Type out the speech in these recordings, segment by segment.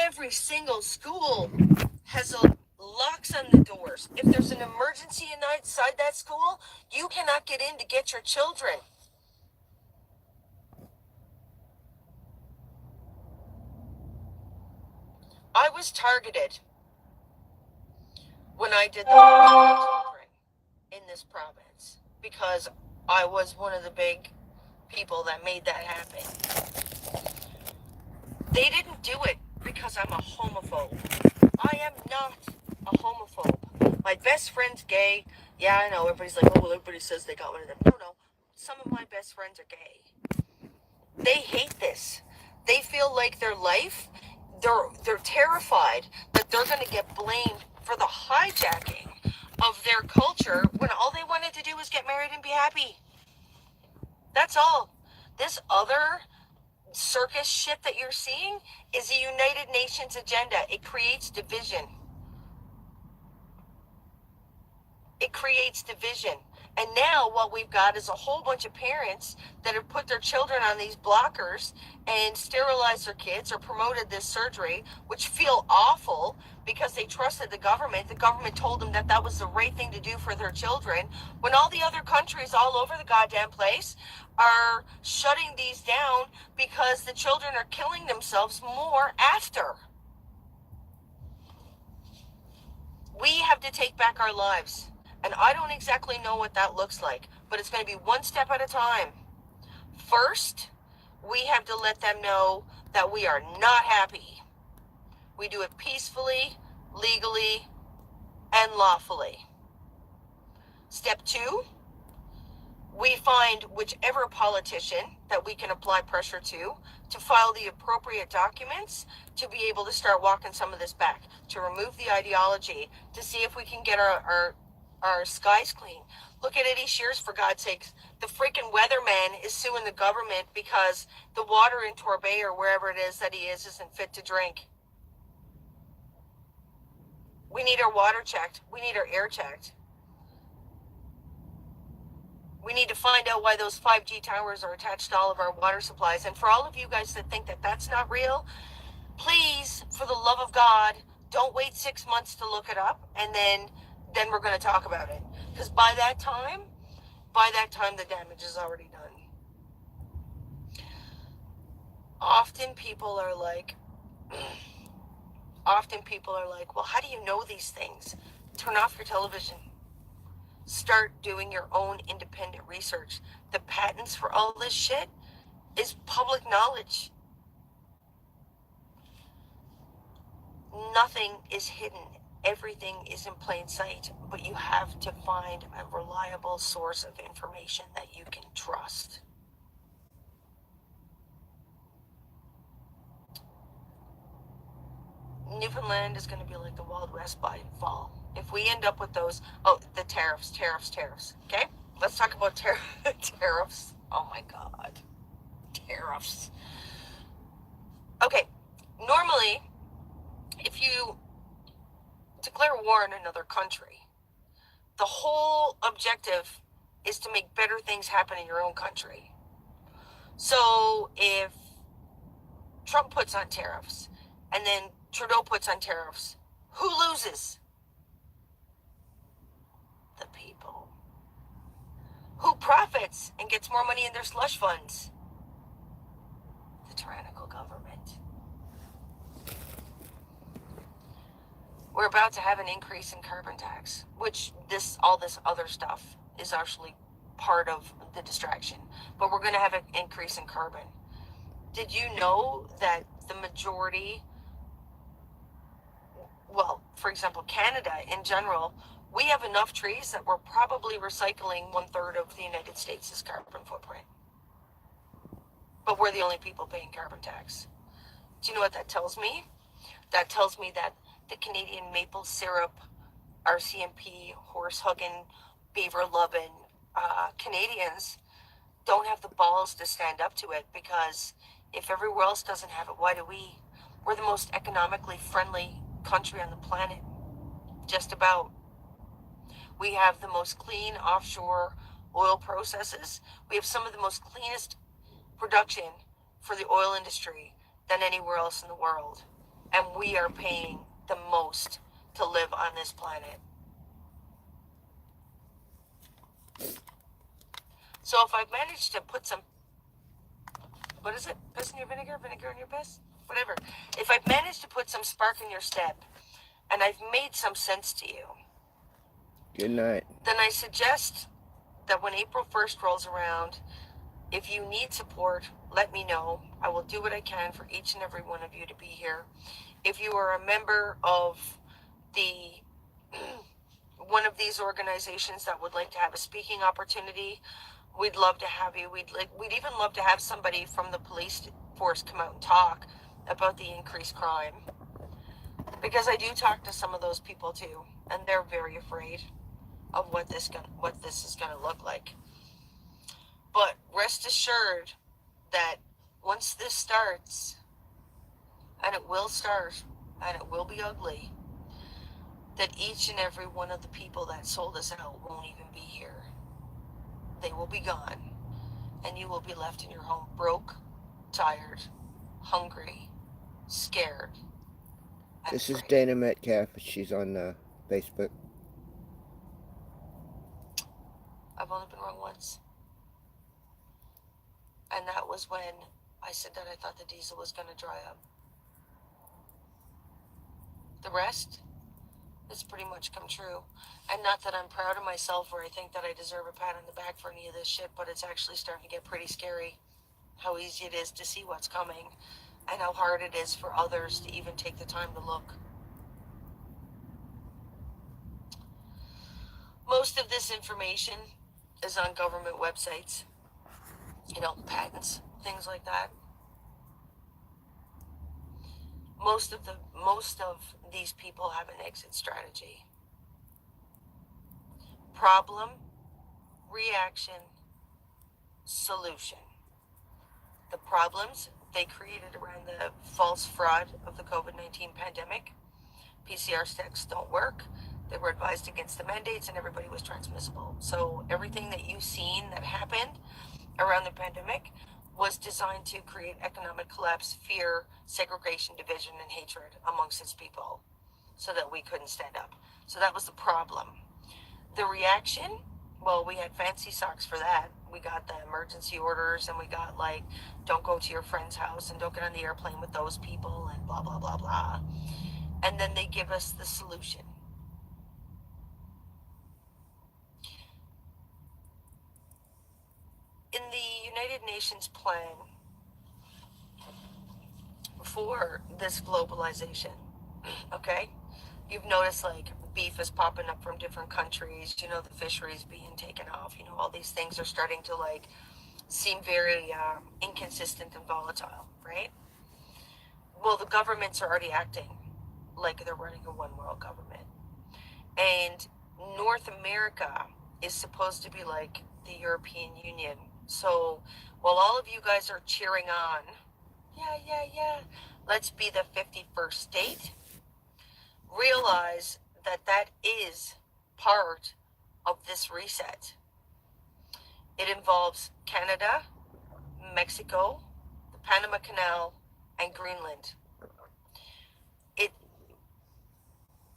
every single school has locks on the doors. If there's an emergency inside that school, you cannot get in to get your children. I was targeted when I did the children in this province because I was one of the big people that made that happen. They didn't do it because I'm a homophobe. I am not a homophobe. My best friend's gay. Yeah, I know. Everybody's like, oh, well, everybody says they got one of them. No. Some of my best friends are gay. They hate this. They feel like their life, they're terrified that they're going to get blamed for the hijacking of their culture when all they wanted to do was get married and be happy. That's all. This other circus shit that you're seeing is a United Nations agenda. It creates division. It creates division. And now what we've got is a whole bunch of parents that have put their children on these blockers and sterilized their kids or promoted this surgery, which feel awful because they trusted the government. The government told them that that was the right thing to do for their children, when all the other countries all over the goddamn place are shutting these down because the children are killing themselves more after. We have to take back our lives. And I don't exactly know what that looks like, but it's going to be one step at a time. First, we have to let them know that we are not happy. We do it peacefully, legally, and lawfully. Step 2, we find whichever politician that we can apply pressure to file the appropriate documents to be able to start walking some of this back, to remove the ideology, to see if we can get our skies clean. Look at Eddie Shears, for God's sakes. The freaking weatherman is suing the government because the water in Torbay or wherever it is that he is isn't fit to drink. We need our water checked. We need our air checked. We need to find out why those 5G towers are attached to all of our water supplies. And for all of you guys that think that that's not real, please, for the love of God, don't wait 6 months to look it up, and then we're going to talk about it. Because by that time, the damage is already done. Often people are like, well, how do you know these things? Turn off your television. Start doing your own independent research. The patents for all this shit is public knowledge. Nothing is hidden. Everything is in plain sight, but you have to find a reliable source of information that you can trust. Newfoundland is going to be like the Wild West by fall. If we end up with those, the tariffs, okay? Let's talk about tariffs. Oh my God. Tariffs. Okay, normally, if you declare war in another country, the whole objective is to make better things happen in your own country. So if Trump puts on tariffs and then Trudeau puts on tariffs, who loses? The people. Who profits and gets more money in their slush funds? The tyrannical government. We're about to have an increase in carbon tax, which all this other stuff is actually part of the distraction. But we're going to have an increase in carbon. Did you know that the majority, well, for example, Canada in general, we have enough trees that we're probably recycling 1/3 of the United States' carbon footprint. But we're the only people paying carbon tax. Do you know what that tells me? That tells me that the Canadian maple syrup, RCMP, horse-hugging, beaver-loving Canadians don't have the balls to stand up to it, because if everywhere else doesn't have it, why do we? We're the most economically friendly country on the planet. Just about. We have the most clean offshore oil processes. We have some of the most cleanest production for the oil industry than anywhere else in the world. And we are paying the most to live on this planet. So if I've managed to put some, what is it? Piss in your vinegar? Vinegar in your piss? Whatever. If I've managed to put some spark in your step and I've made some sense to you, Good night. then I suggest that when April 1st rolls around, if you need support, let me know. I will do what I can for each and every one of you to be here. If you are a member of the one of these organizations that would like to have a speaking opportunity, we'd love to have you. We'd even love to have somebody from the police force come out and talk about the increased crime. Because I do talk to some of those people too, and they're very afraid of what this is going to look like. But rest assured that once this starts, and it will start, and it will be ugly, that each and every one of the people that sold us out won't even be here. They will be gone, and you will be left in your home broke, tired, hungry, scared, and This is afraid. Dana Metcalf. She's on Facebook. I've only been wrong once. And that was when I said that I thought the diesel was going to dry up. The rest has pretty much come true. And not that I'm proud of myself or I think that I deserve a pat on the back for any of this shit, but it's actually starting to get pretty scary how easy it is to see what's coming and how hard it is for others to even take the time to look. Most of this information is on government websites, patents, things like that. Most of these people have an exit strategy. Problem, reaction, solution. The problems they created around the false fraud of the COVID-19 pandemic. PCR tests don't work. They were advised against the mandates and everybody was transmissible. So everything that you've seen that happened around the pandemic was designed to create economic collapse, fear, segregation, division, and hatred amongst its people so that we couldn't stand up. So that was the problem. The reaction, well, we had fancy socks for that. We got the emergency orders and we got don't go to your friend's house and don't get on the airplane with those people and blah, blah, blah, blah. And then they give us the solution. In the United Nations plan for this globalization, okay, you've noticed beef is popping up from different countries, the fisheries being taken off, all these things are starting to seem very inconsistent and volatile, right? Well, the governments are already acting like they're running a one world government. And North America is supposed to be like the European Union. So while all of you guys are cheering on, yeah, let's be the 51st state, realize that that is part of this reset. It involves Canada, Mexico, the Panama Canal, and Greenland. It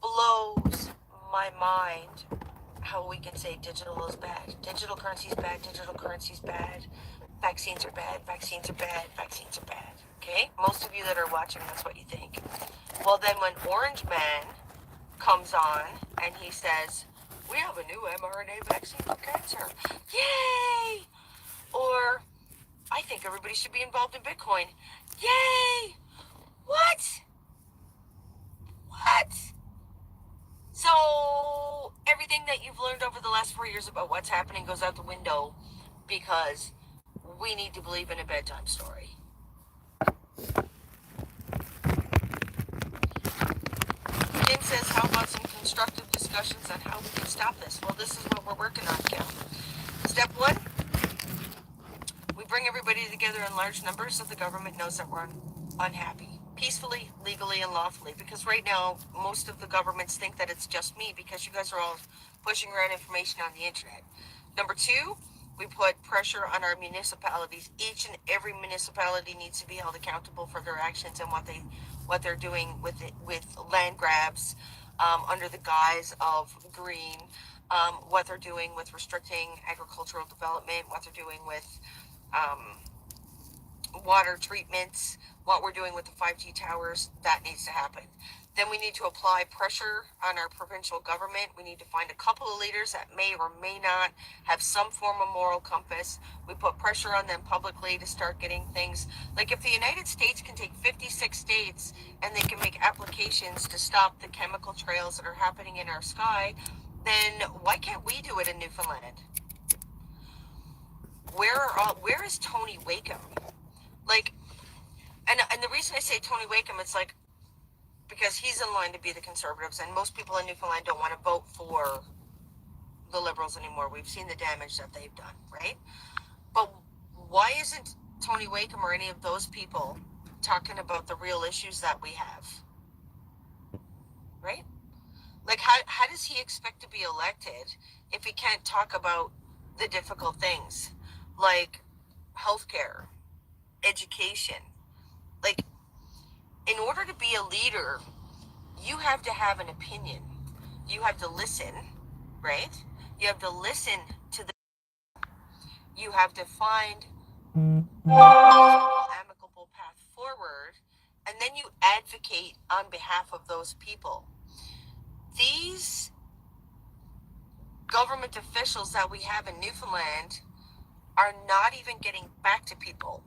blows my mind how we can say digital is bad. Digital currency is bad. Digital currency is bad. Vaccines are bad. Vaccines are bad. Vaccines are bad. Okay? Most of you that are watching, that's what you think. Well, then when Orange Man comes on and he says, we have a new mRNA vaccine for cancer. Yay! Or, I think everybody should be involved in Bitcoin. Yay! What? So everything that you've learned over the last 4 years about what's happening goes out the window because we need to believe in a bedtime story. Jim says, how about some constructive discussions on how we can stop this? Well, this is what we're working on, Cal. Step one, we bring everybody together in large numbers so the government knows that we're unhappy. Peacefully, legally, and lawfully. Because right now, most of the governments think that it's just me because you guys are all pushing around information on the internet. Number two, we put pressure on our municipalities. Each and every municipality needs to be held accountable for their actions and what what they're doing with it, with land grabs under the guise of green, what they're doing with restricting agricultural development, what they're doing with water treatments, what we're doing with the 5G towers. That needs to happen. Then we need to apply pressure on our provincial government. We need to find a couple of leaders that may or may not have some form of moral compass. We put pressure on them publicly to start getting things. Like, if the United States can take 56 states and they can make applications to stop the chemical trails that are happening in our sky, then why can't we do it in Newfoundland? Where is Tony Wakeham? Like, and the reason I say Tony Wakeham, it's like, because he's in line to be the Conservatives, and most people in Newfoundland don't want to vote for the Liberals anymore. We've seen the damage that they've done, right? But why isn't Tony Wakeham or any of those people talking about the real issues that we have, right? Like, how does he expect to be elected if he can't talk about the difficult things, like healthcare, education? Like, in order to be a leader, you have to have an opinion. You have to listen, right? You have to listen to the. You have to find an amicable path forward, and then you advocate on behalf of those people. These government officials that we have in Newfoundland are not even getting back to people.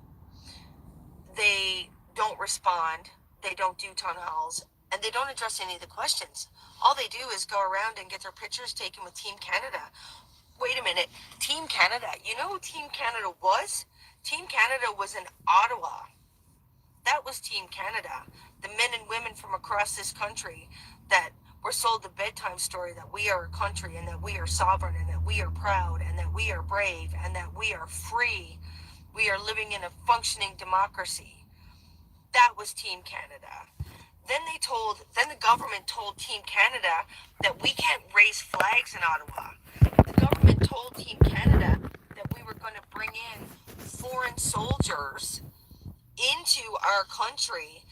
They don't respond. They don't do town halls, and they don't address any of the questions. All they do is go around and get their pictures taken with Team Canada. Wait a minute, Team Canada. You know who Team Canada was? Team Canada was in Ottawa. That was Team Canada. The men and women from across this country that were sold the bedtime story that we are a country and that we are sovereign and that we are proud and that we are brave and that we are free. We are living in a functioning democracy. That was Team Canada. Then the government told Team Canada that we can't raise flags in Ottawa. The government told Team Canada that we were going to bring in foreign soldiers into our country